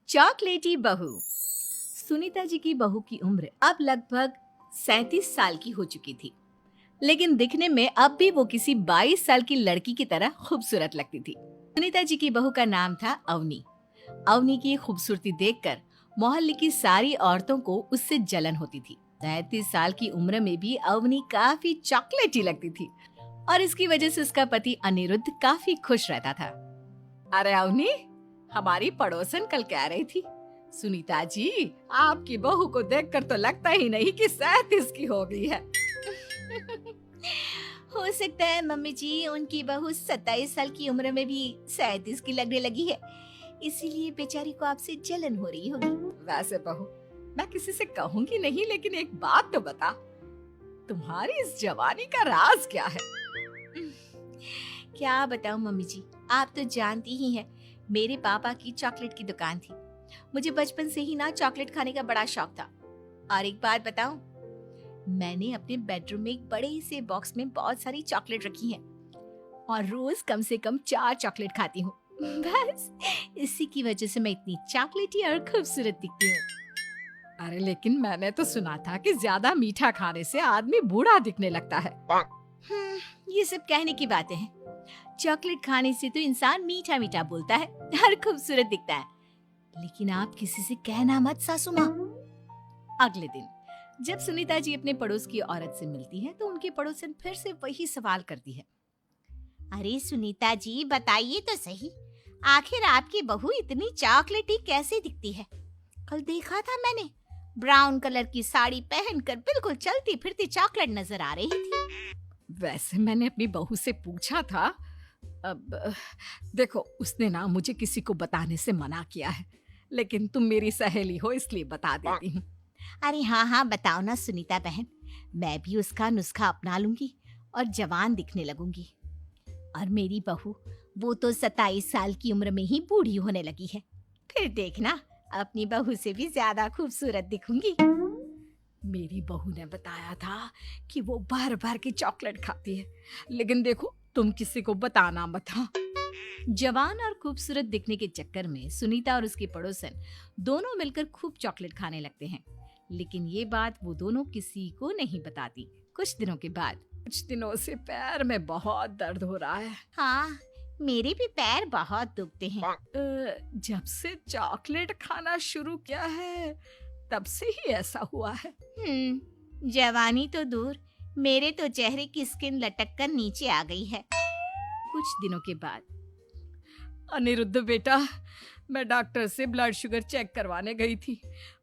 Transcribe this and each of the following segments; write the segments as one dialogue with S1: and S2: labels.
S1: चॉकलेटी बहू। सुनीता जी की बहू की उम्र अब लगभग 37 साल की हो चुकी थी, लेकिन दिखने में अब भी वो किसी 22 साल की लड़की की तरह खूबसूरत लगती थी। सुनीता जी की बहू का नाम था अवनी। अवनी की खूबसूरती देखकर मोहल्ले की सारी औरतों को उससे जलन होती थी। 37 साल की उम्र में भी अवनी काफी चॉकलेटी लगती थी और इसकी वजह से उसका पति अनिरुद्ध काफी खुश रहता था। अरे अवनी, हमारी पड़ोसन कल कह रही थी, सुनीता जी आपकी बहू को देखकर तो लगता ही नहीं कि 37 की हो गई है।
S2: हो सकता है मम्मी जी उनकी बहू 27 साल की उम्र में भी 37 की लगने लगी है, इसीलिए बेचारी को आपसे जलन हो रही होगी।
S1: वैसे बहू, मैं किसी से कहूंगी नहीं, लेकिन एक बात तो बता, तुम्हारी इस जवानी का राज क्या है?
S2: क्या बताऊं मम्मी जी, आप तो जानती ही हैं, मेरे पापा की चॉकलेट की दुकान थी। मुझे बचपन से ही ना चॉकलेट खाने का बड़ा शौक था। और एक बात बताऊं, मैंने अपने बेडरूम में एक बड़े से बॉक्स में बहुत सारी चॉकलेट रखी हैं और रोज कम से कम 4 चॉकलेट खाती हूँ। बस इसी की वजह से मैं इतनी चॉकलेटी और खूबसूरत दिखती हूँ।
S1: अरे लेकिन मैंने तो सुना था कि ज्यादा मीठा खाने से आदमी बूढ़ा दिखने लगता है।
S2: ये सब कहने की बातें हैं। चॉकलेट खाने से तो इंसान मीठा मीठा बोलता है और खूबसूरत दिखता है। लेकिन आप किसी से कहना मत सासू माँ।
S1: अगले दिन जब सुनीता जी अपने पड़ोस की औरत से मिलती है तो उनकी पड़ोसन फिर से वही सवाल करती है।
S2: अरे सुनीता जी बताइए तो सही, आखिर आपकी बहू इतनी चॉकलेटी कैसे दिखती है? कल देखा था मैंने, ब्राउन कलर की साड़ी पहनकर बिल्कुल चलती फिरती चॉकलेट नजर आ रही थी।
S1: वैसे मैंने अपनी बहू से पूछा था। अब देखो, उसने ना मुझे किसी को बताने से मना किया है, लेकिन तुम मेरी सहेली हो इसलिए बता देती हूँ।
S2: अरे हाँ हाँ बताओ ना सुनीता बहन, मैं भी उसका नुस्खा अपना लूंगी और जवान दिखने लगूंगी। और मेरी बहू, वो तो 27 साल की उम्र में ही बूढ़ी होने लगी है, फिर देखना अपनी बहू से भी ज्यादा खूबसूरत दिखूंगी।
S1: मेरी बहू ने बताया था कि वो भर भर के चॉकलेट खाती है, लेकिन देखो तुम किसी को बताना मत। हाँ। जवान और खूबसूरत दिखने के चक्कर में सुनीता और उसके पड़ोसन दोनों मिलकर खूब चॉकलेट खाने लगते हैं, लेकिन ये बात वो दोनों किसी को नहीं बताती। कुछ दिनों से पैर में बहुत दर्द हो रहा है।
S2: हाँ, मेरे भी पैर बहुत दुखते हैं।
S1: जब से चॉकलेट खाना शुरू किया है तब से ही ऐसा हुआ है।
S2: जवानी तो दूर, मेरे तो चेहरे की स्किन लटक कर नीचे आ गई है।
S1: कुछ दिनों के बाद, अनिरुद्ध बेटा, मैं डॉक्टर से ब्लड शुगर चेक करवाने गई थी,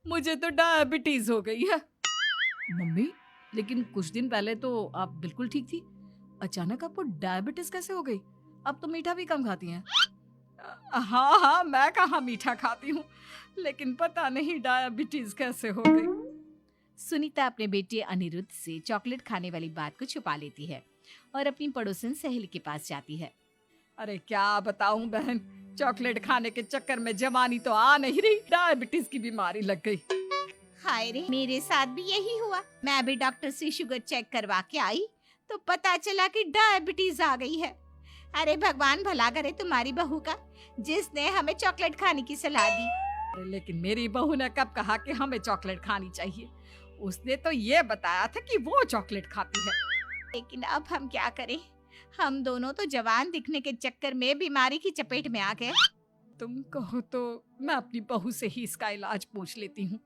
S1: मुझे तो डायबिटीज हो गई है। मम्मी, लेकिन कुछ दिन पहले तो आप बिल्कुल ठीक थी, अचानक आपको डायबिटीज कैसे हो गई? अब तो मीठा भी कम खाती हैं। हाँ हाँ, मैं कहाँ मीठा खाती हूँ, लेकिन पता नहीं डायबिटीज कैसे हो गई। सुनीता अपने बेटे अनिरुद्ध से चॉकलेट खाने वाली बात को छुपा लेती है और अपनी पड़ोसन सहेली के पास जाती है। अरे क्या बताऊं बहन, चॉकलेट खाने के चक्कर में जवानी तो आ नहीं रही, डायबिटीज की बीमारी लग गई।
S2: हाय रे, मेरे साथ भी यही हुआ। मैं अभी डॉक्टर से शुगर चेक करवा के आई तो पता चला कि डायबिटीज आ गई है। अरे भगवान भला करे तुम्हारी बहू का, जिसने हमें चॉकलेट खाने की सलाह दी।
S1: अरे लेकिन मेरी बहू ने कब कहा कि हमें चॉकलेट खानी चाहिए? उसने तो ये बताया था कि वो चॉकलेट खाती है।
S2: लेकिन अब हम क्या करें, हम दोनों तो जवान दिखने के चक्कर में बीमारी की चपेट में आ गए।
S1: तुम कहो तो मैं अपनी बहू से ही इसका इलाज पूछ लेती हूँ।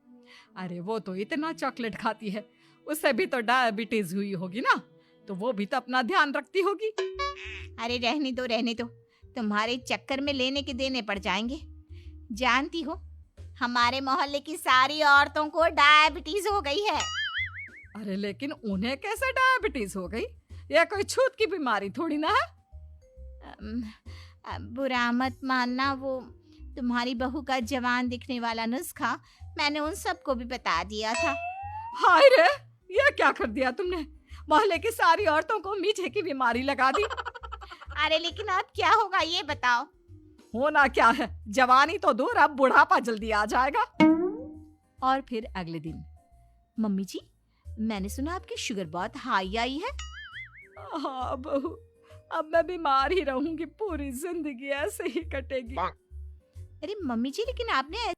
S1: अरे वो तो इतना चॉकलेट खाती है, उसे भी तो डायबिटीज हुई होगी ना, तो वो भी तो अपना ध्यान रखती होगी।
S2: अरे रहने दो, तुम्हारे चक्कर में लेने के देने पड़ जाएंगे। जानती हो, हमारे मोहल्ले की सारी औरतों को डायबिटीज हो गई है।
S1: अरे लेकिन उन्हें कैसे डायबिटीज हो गई? यह कोई छूत की बीमारी थोड़ी ना है।
S2: बुरा मत मानना, वो तुम्हारी बहू का जवान दिखने वाला नुस्खा मैंने उन सबको भी बता दिया था।
S1: हाय रे, ये क्या कर दिया तुमने? मोहल्ले की सारी औरतों को मीठे की बीमारी लगा दी।
S2: अरे लेकिन अब क्या होगा ये बताओ।
S1: होना क्या है, जवानी तो दूर, अब बुढ़ापा जल्दी आ जाएगा। और फिर अगले दिन,
S2: मम्मी जी, मैंने सुना आपकी शुगर बहुत हाई आई है।
S1: हाँ बहू, अब मैं बीमार ही रहूंगी, पूरी जिंदगी ऐसे ही कटेगी।
S2: अरे मम्मी जी, लेकिन आपने